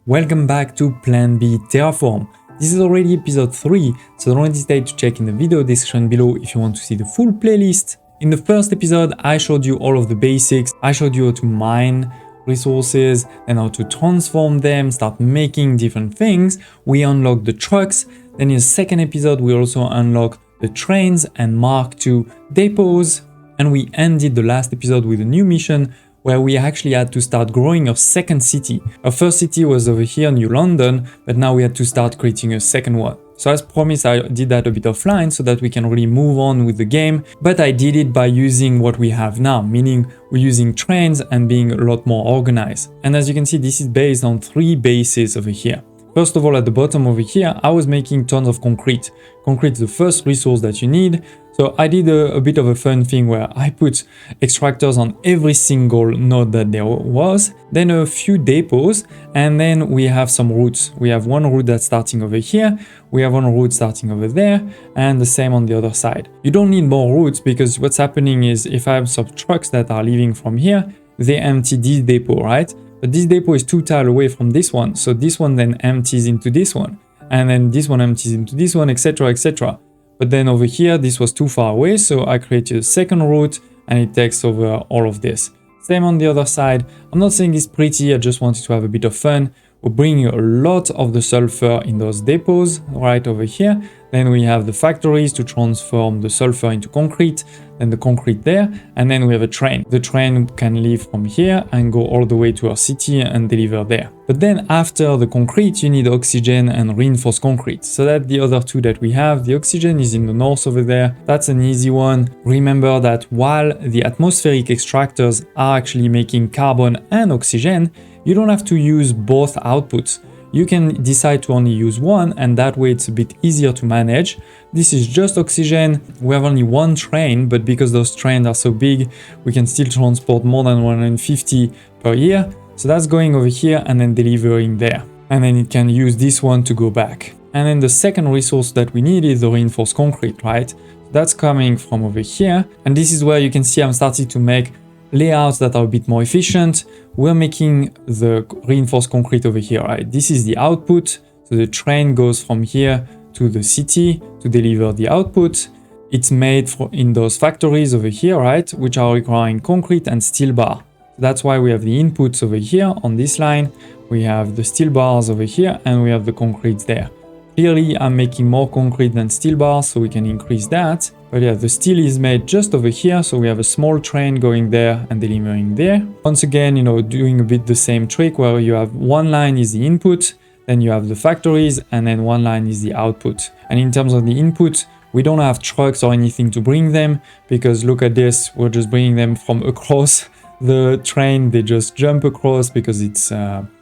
Welcome back to Plan B Terraform. This is already episode 3, so don't hesitate to check in the video description below if you want to see the full playlist. In the first episode, I showed you all of the basics. I showed you how to mine resources and how to transform them, start making different things. We unlocked the trucks. Then in the second episode, we also unlocked the trains and Mark II depots. And we ended the last episode with a new mission where we actually had to start growing our second city. Our first city was over here, New London, but now we had to start creating a second one. So as promised, I did that a bit offline so that we can really move on with the game, but I did it by using what we have now, meaning we're using trains and being a lot more organized. And as you can see, this is based on 3 bases over here. First of all, at the bottom over here, I was making tons of concrete. Concrete is the first resource that you need. So I did a bit of a fun thing where I put extractors on every single node that there was, then a few depots, and then we have some routes. We have one route that's starting over here, we have one route starting over there, and the same on the other side. You don't need more routes because what's happening is if I have some trucks that are leaving from here, they empty this depot, right? But this depot is 2 tiles away from this one, so this one then empties into this one, and then this one empties into this one, etc, etc. But then over here, this was too far away, so I created a second route and it takes over all of this. Same on the other side. I'm not saying it's pretty, I just wanted to have a bit of fun. We're bringing a lot of the sulfur in those depots right over here. Then we have the factories to transform the sulfur into concrete, then the concrete there, and then we have a train. The train can leave from here and go all the way to our city and deliver there. But then after the concrete, you need oxygen and reinforced concrete. So that's the other 2 that we have. The oxygen is in the north over there. That's an easy one. Remember that while the atmospheric extractors are actually making carbon and oxygen, you don't have to use both outputs. You can decide to only use one, and that way it's a bit easier to manage. This is just oxygen. We have only 1 train, but because those trains are so big, we can still transport more than 150 per year. So that's going over here and then delivering there. And then it can use this one to go back. And then the second resource that we need is the reinforced concrete, right? That's coming from over here. And this is where you can see I'm starting to make layouts that are a bit more efficient. We're making the reinforced concrete over here, right? This is the output. So the train goes from here to the city to deliver the output. It's made in those factories over here, right? Which are requiring concrete and steel bar. So that's why we have the inputs over here on this line. We have the steel bars over here and we have the concrete there. Clearly, I'm making more concrete than steel bars, so we can increase that. But yeah, the steel is made just over here, so we have a small train going there and delivering there. Once again, doing a bit the same trick where you have 1 line is the input, then you have the factories, and then 1 line is the output. And in terms of the input, we don't have trucks or anything to bring them, because look at this, we're just bringing them from across the train. They just jump across because it's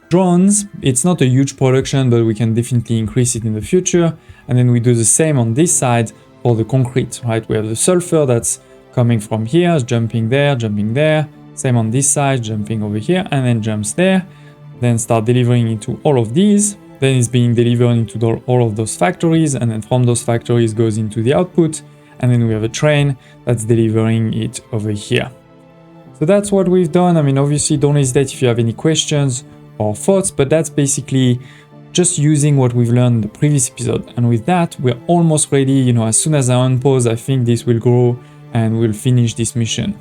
drones. It's not a huge production, but we can definitely increase it in the future. And then we do the same on this side for the concrete, right? We have the sulfur that's coming from here, jumping there, jumping there. Same on this side, jumping over here, and then jumps there. Then start delivering into all of these. Then it's being delivered into all of those factories, and then from those factories goes into the output. And then we have a train that's delivering it over here. So that's what we've done. I mean, obviously, don't hesitate if you have any questions or thoughts, but that's basically just using what we've learned in the previous episode. And with that, we're almost ready. As soon as I unpause, I think this will grow and we'll finish this mission.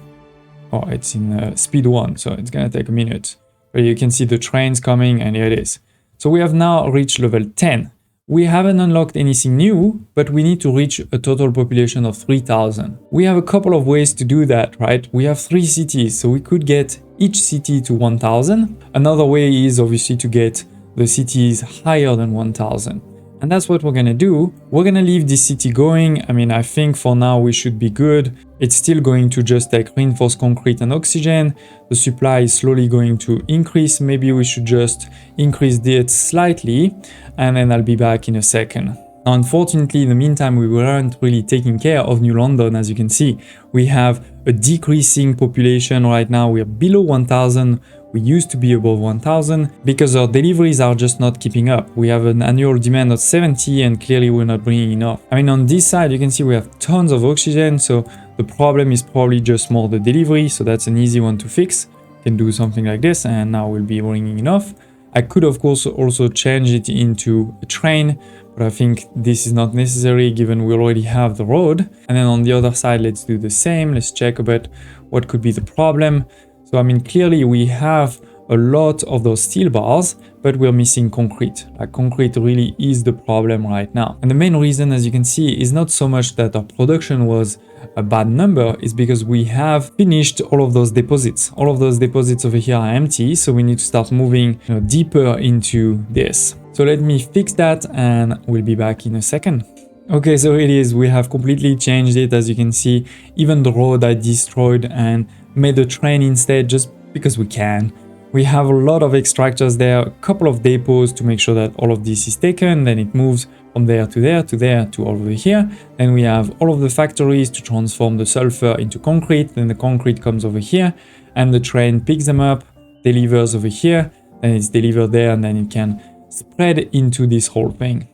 Oh, it's in speed 1, so it's gonna take a minute. But you can see the trains coming, and here it is. So we have now reached level 10. We haven't unlocked anything new, but we need to reach a total population of 3,000. We have a couple of ways to do that, right? We have 3 cities, so we could get each city to 1,000. Another way is obviously to get the cities higher than 1,000. And that's what we're gonna do. We're gonna leave this city going. I mean, I think for now we should be good. It's still going to just take reinforced concrete and oxygen. The supply is slowly going to increase. Maybe we should just increase it slightly, and then I'll be back in a second. Now, unfortunately, in the meantime, we weren't really taking care of New London. As you can see, we have a decreasing population right now. We are below 1,000. We used to be above 1,000 because our deliveries are just not keeping up. We have an annual demand of 70 and clearly we're not bringing enough. I mean, on this side, you can see we have tons of oxygen. So the problem is probably just more the delivery. So that's an easy one to fix. You can do something like this and now we'll be bringing enough. I could of course also change it into a train, but I think this is not necessary given we already have the road. And then on the other side, let's do the same. Let's check a bit what could be the problem. So I mean, clearly we have a lot of those steel bars, but we're missing concrete. Like concrete really is the problem right now. And the main reason, as you can see, is not so much that our production was a bad number, is because we have finished all of those deposits. All of those deposits over here are empty, so we need to start moving, deeper into this. So let me fix that and we'll be back in a second. Okay, so it is, we have completely changed it. As you can see, even the road I destroyed and made a train instead, just because we can. We have a lot of extractors there, a couple of depots to make sure that all of this is taken, then it moves from there to there to there to over here. Then we have all of the factories to transform the sulfur into concrete, then the concrete comes over here and the train picks them up, delivers over here, then it's delivered there, and then it can spread into this whole thing.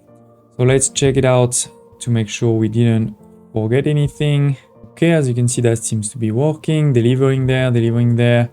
So let's check it out to make sure we didn't forget anything. Okay, as you can see, that seems to be working, delivering there,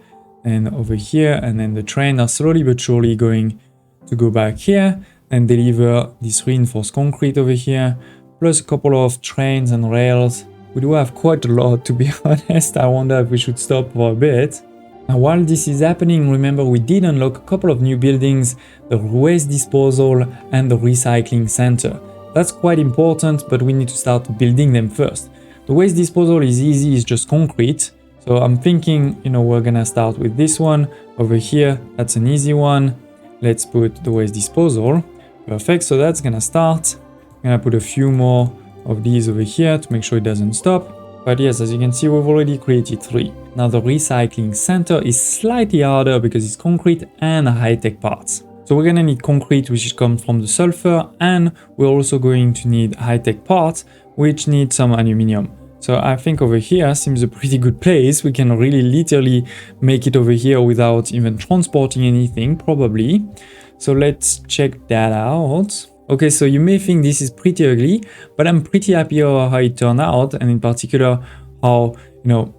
and over here, and then the train are slowly but surely going to go back here and deliver this reinforced concrete over here, plus a couple of trains and rails. We do have quite a lot, to be honest. I wonder if we should stop for a bit. Now, while this is happening, remember we did unlock a couple of new buildings, the waste disposal and the recycling center. That's quite important, but we need to start building them first. The waste disposal is easy, it's just concrete. So I'm thinking, we're gonna start with this one over here. That's an easy one. Let's put the waste disposal. Perfect, so that's gonna start. I'm gonna put a few more of these over here to make sure it doesn't stop. But yes, as you can see, we've already created 3. Now the recycling center is slightly harder because it's concrete and high-tech parts. So we're gonna need concrete, which comes from the sulfur, and we're also going to need high-tech parts, which need some aluminum. So I think over here seems a pretty good place. We can really literally make it over here without even transporting anything, probably. So let's check that out. Okay, so you may think this is pretty ugly, but I'm pretty happy about how it turned out, and in particular how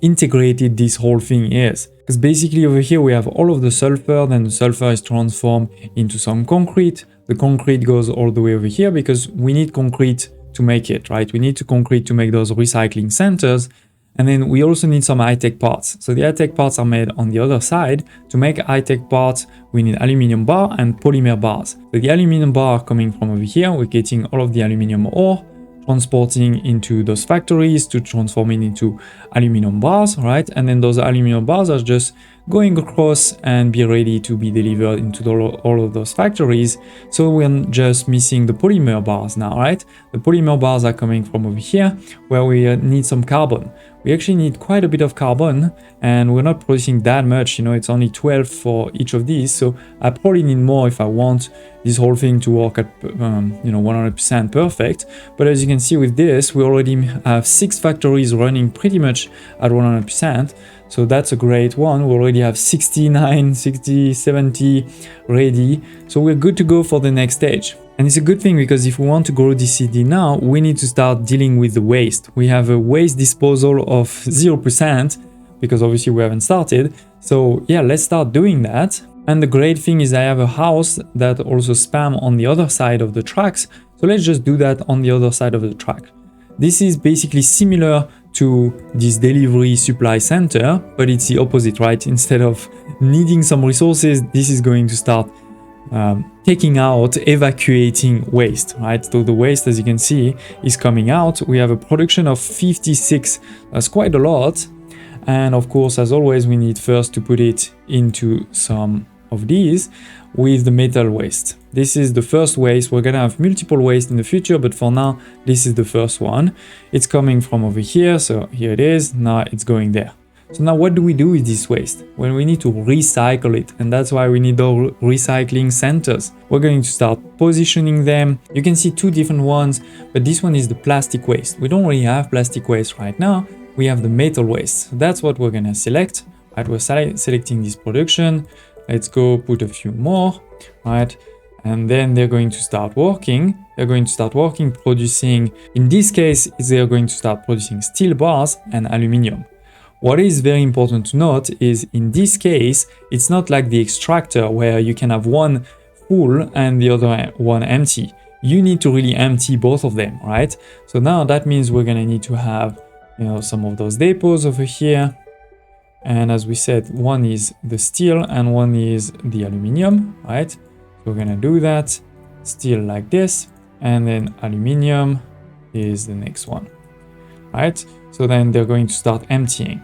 integrated this whole thing is. Because basically over here we have all of the sulfur, then the sulfur is transformed into some concrete. The concrete goes all the way over here because we need concrete to make it, right? We need to concrete to make those recycling centers. And then we also need some high-tech parts. So the high-tech parts are made on the other side. To make high-tech parts, we need aluminum bar and polymer bars. So the aluminum bar are coming from over here. We're getting all of the aluminum ore, transporting into those factories to transform it into aluminum bars, right? And then those aluminum bars are just going across and be ready to be delivered into all of those factories. So we're just missing the polymer bars now, right? The polymer bars are coming from over here where we need some carbon. We actually need quite a bit of carbon and we're not producing that much, it's only 12 for each of these. So I probably need more if I want this whole thing to work at 100% perfect. But as you can see with this, we already have 6 factories running pretty much at 100%. So that's a great one. We already have 69, 60, 70 ready. So we're good to go for the next stage. And it's a good thing because if we want to grow this city now, we need to start dealing with the waste. We have a waste disposal of 0% because obviously we haven't started. So yeah, let's start doing that. And the great thing is I have a house that also spam on the other side of the tracks. So let's just do that on the other side of the track. This is basically similar to this delivery supply center, but it's the opposite, right? Instead of needing some resources, this is going to start taking out, evacuating waste, right? So the waste, as you can see, is coming out. We have a production of 56, that's quite a lot. And of course, as always, we need first to put it into some of these with the metal waste. This is the first waste. We're gonna have multiple waste in the future, but for now, this is the first one. It's coming from over here, so here it is. Now it's going there. So now what do we do with this waste? Well, we need to recycle it, and that's why we need the recycling centers. We're going to start positioning them. You can see 2 different ones, but this one is the plastic waste. We don't really have plastic waste right now. We have the metal waste. So that's what we're gonna select. Right, we're selecting this production. Let's go put a few more, right? And then they're going to start working. They're going to start working, producing, in this case, they're going to start producing steel bars and aluminum. What is very important to note is in this case, it's not like the extractor where you can have one full and the other one empty. You need to really empty both of them, right? So now that means we're gonna need to have, some of those depots over here. And as we said, one is the steel and one is the aluminum, right? So we're gonna do that, steel like this, and then aluminum is the next one, right? So then they're going to start emptying.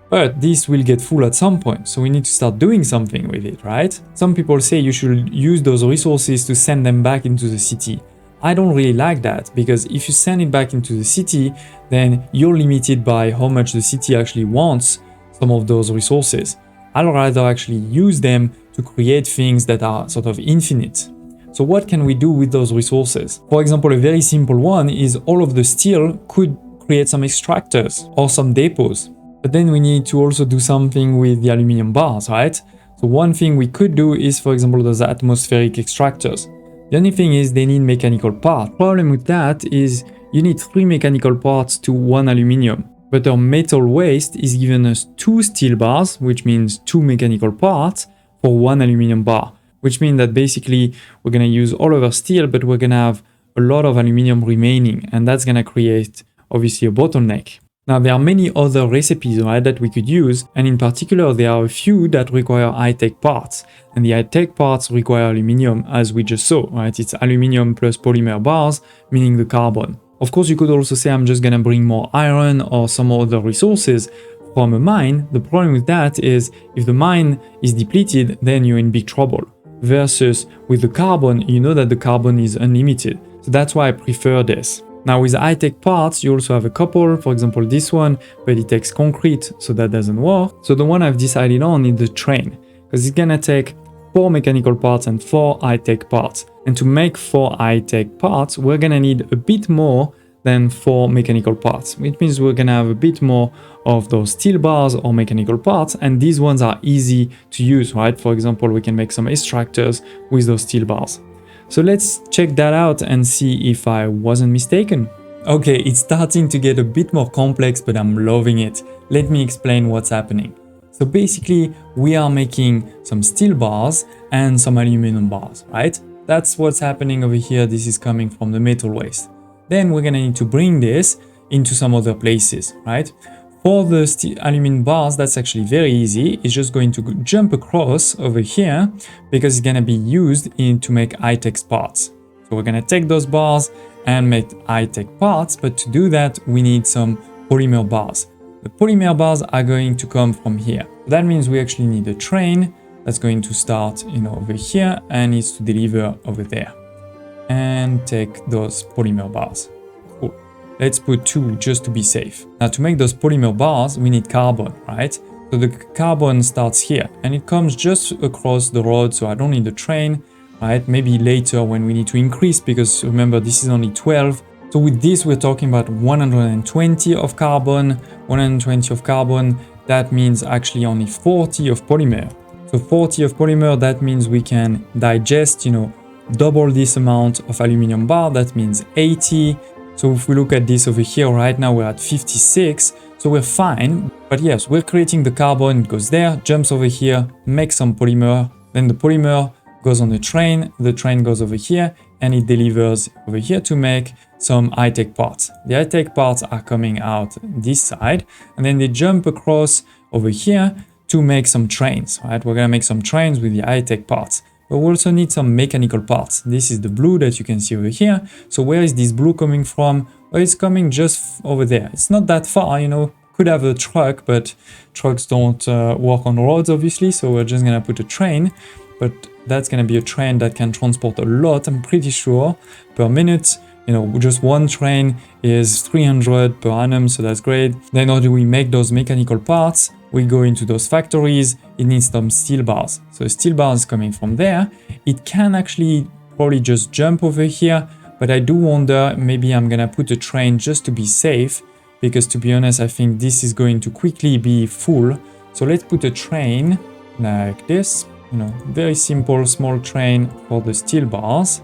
But this will get full at some point, so we need to start doing something with it, right? Some people say you should use those resources to send them back into the city. I don't really like that, because if you send it back into the city, then you're limited by how much the city actually wants some of those resources. I'd rather actually use them to create things that are sort of infinite. So what can we do with those resources? For example, a very simple one is all of the steel could create some extractors or some depots. But then we need to also do something with the aluminum bars, right? So one thing we could do is, for example, those atmospheric extractors. The only thing is they need mechanical parts. The problem with that is you need 3 mechanical parts to 1 aluminum. But our metal waste is giving us 2 steel bars, which means 2 mechanical parts for 1 aluminum bar. Which means that basically we're gonna use all of our steel, but we're gonna have a lot of aluminum remaining. And that's gonna create, obviously, a bottleneck. Now, there are many other recipes, right, that we could use, and in particular, there are a few that require high-tech parts, and the high-tech parts require aluminum, as we just saw, right? It's aluminum plus polymer bars, meaning the carbon. Of course, you could also say I'm just gonna bring more iron or some other resources from a mine. The problem with that is if the mine is depleted, then you're in big trouble. Versus with the carbon, you know that the carbon is unlimited. So that's why I prefer this. Now with high-tech parts, you also have a couple, for example this one, but it takes concrete, so that doesn't work. So the one I've decided on is the train, because it's gonna take 4 mechanical parts and 4 high-tech parts. And to make 4 high-tech parts, we're gonna need a bit more than 4 mechanical parts, which means we're gonna have a bit more of those steel bars or mechanical parts, and these ones are easy to use, right? For example, we can make some extractors with those steel bars. So let's check that out and see if I wasn't mistaken. Okay, it's starting to get a bit more complex, but I'm loving it. Let me explain what's happening. So basically, we are making some steel bars and some aluminum bars, right? That's what's happening over here. This is coming from the metal waste. Then we're gonna need to bring this into some other places, right? For the aluminum bars, that's actually very easy. It's just going to jump across over here because it's gonna be used to make high-tech parts. So we're gonna take those bars and make high-tech parts, but to do that, we need some polymer bars. The polymer bars are going to come from here. That means we actually need a train that's going to start, over here and needs to deliver over there and take those polymer bars. Let's put 2 just to be safe. Now to make those polymer bars, we need carbon, right? So the carbon starts here and it comes just across the road, so I don't need the train, right? Maybe later when we need to increase, because remember this is only 12. So with this, we're talking about 120 of carbon, 120 of carbon. That means actually only 40 of polymer. So 40 of polymer, that means we can digest, double this amount of aluminum bar. That means 80. So if we look at this over here, right now we're at 56, so we're fine. But yes, we're creating the carbon, it goes there, jumps over here, makes some polymer, then the polymer goes on the train goes over here, and it delivers over here to make some high-tech parts. The high-tech parts are coming out this side, and then they jump across over here to make some trains, right? We're gonna make some trains with the high-tech parts. But we also need some mechanical parts. This is the blue that you can see over here. So where is this blue coming from? Well, it's coming just over there. It's not that far, could have a truck, but trucks don't work on roads, obviously. So we're just gonna put a train, but that's gonna be a train that can transport a lot, I'm pretty sure, per minute. Just one train is 300 per annum, so that's great. Then how do we make those mechanical parts? We go into those factories, it needs some steel bars. So steel bars coming from there. It can actually probably just jump over here, but I do wonder, maybe I'm gonna put a train just to be safe, because to be honest, I think this is going to quickly be full. So let's put a train like this, very simple, small train for the steel bars.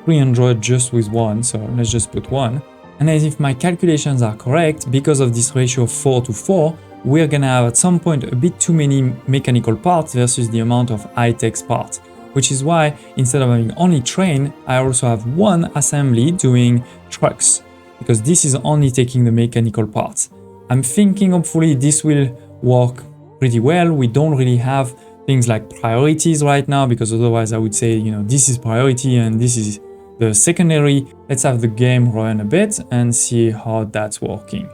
300 just with one, so let's just put one. And as if my calculations are correct, because of this ratio of 4 to 4, we're gonna have at some point a bit too many mechanical parts versus the amount of high-tech parts, which is why instead of having only train, I also have one assembly doing trucks, because this is only taking the mechanical parts. I'm thinking hopefully this will work pretty well. We don't really have things like priorities right now, because otherwise I would say, you know, this is priority and this is the secondary. Let's have the game run a bit and see how that's working.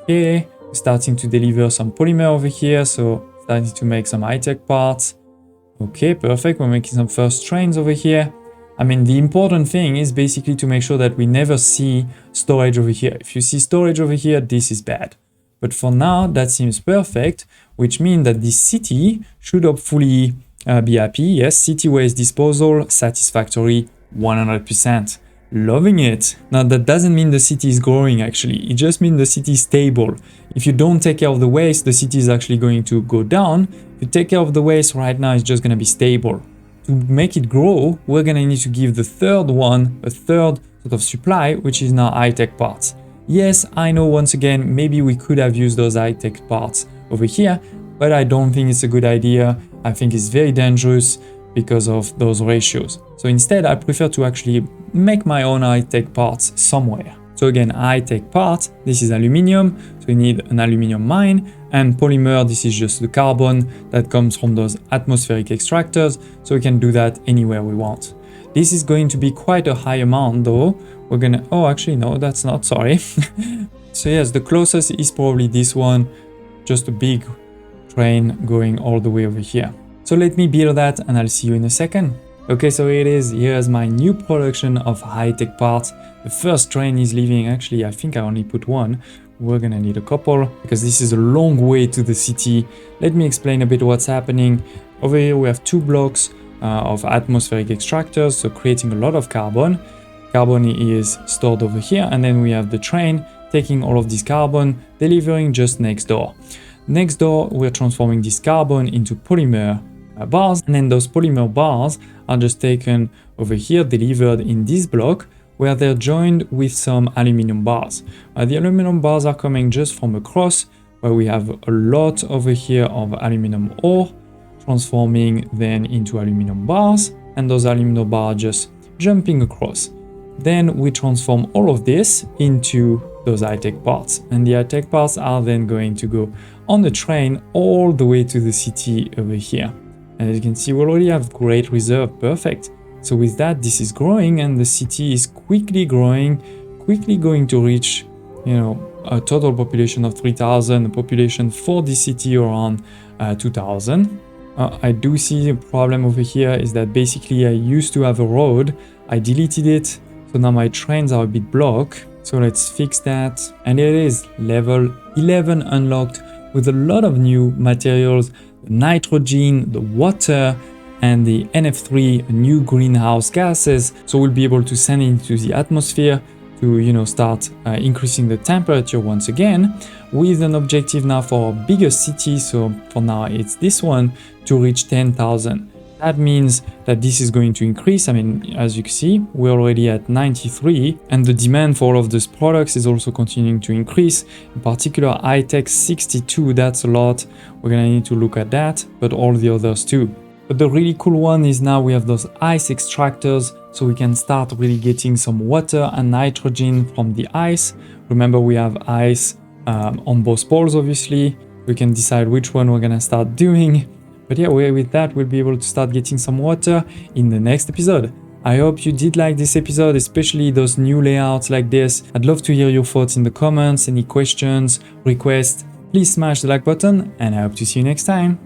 Okay, starting to deliver some polymer over here, so starting to make some high-tech parts. Okay, perfect, we're making some first trains over here. I mean, the important thing is basically to make sure that we never see storage over here. If you see storage over here, this is bad. But for now, that seems perfect, which means that this city should hopefully be happy. Yes, city waste disposal, satisfactory, 100%. Loving it. Now, that doesn't mean the city is growing, actually. It just means the city is stable. If you don't take care of the waste, the city is actually going to go down. If you take care of the waste right now, it's just going to be stable. To make it grow, we're going to need to give the third one a third sort of supply, which is now high-tech parts. Yes, I know, once again, maybe we could have used those high-tech parts over here, but I don't think it's a good idea. I think it's very dangerous because of those ratios. So instead, I prefer to actually make my own high-tech parts somewhere. So again, high-tech part, this is aluminium, so we need an aluminium mine, and polymer, this is just the carbon that comes from those atmospheric extractors, so we can do that anywhere we want. This is going to be quite a high amount though. We're gonna, oh actually no, that's not, sorry. So yes, the closest is probably this one, just a big train going all the way over here. So let me build that and I'll see you in a second. Okay, so here it is. Here's my new production of high-tech parts. The first train is leaving. Actually, I think I only put one. We're gonna need a couple because this is a long way to the city. Let me explain a bit what's happening. Over here, we have 2 blocks of atmospheric extractors, so creating a lot of carbon. Carbon is stored over here, and then we have the train taking all of this carbon, delivering just next door. Next door, we're transforming this carbon into polymer bars, and then those polymer bars are just taken over here, delivered in this block, where they're joined with some aluminum bars. The aluminum bars are coming just from across, where we have a lot over here of aluminum ore, transforming then into aluminum bars, and those aluminum bars just jumping across. Then we transform all of this into those high-tech parts, and the high-tech parts are then going to go on the train all the way to the city over here. And as you can see, we already have great reserve, perfect. So with that, this is growing and the city is quickly growing, quickly going to reach, you know, a total population of 3,000, a population for the city around 2,000. I do see a problem over here is that basically I used to have a road, I deleted it, so now my trains are a bit blocked. So let's fix that. And it is level 11 unlocked with a lot of new materials, the nitrogen, the water, and the NF3 new greenhouse gases. So we'll be able to send it into the atmosphere to, you know, start increasing the temperature once again, with an objective now for a bigger city. So for now it's this one, to reach 10,000. That means that this is going to increase. I mean, as you can see, we're already at 93, and the demand for all of these products is also continuing to increase. In particular, high-tech 62, that's a lot. We're gonna need to look at that, but all the others too. But the really cool one is now we have those ice extractors, so we can start really getting some water and nitrogen from the ice. Remember, we have ice on both poles, obviously. We can decide which one we're gonna start doing. But yeah, with that, we'll be able to start getting some water in the next episode. I hope you did like this episode, especially those new layouts like this. I'd love to hear your thoughts in the comments, any questions, requests. Please smash the like button, and I hope to see you next time.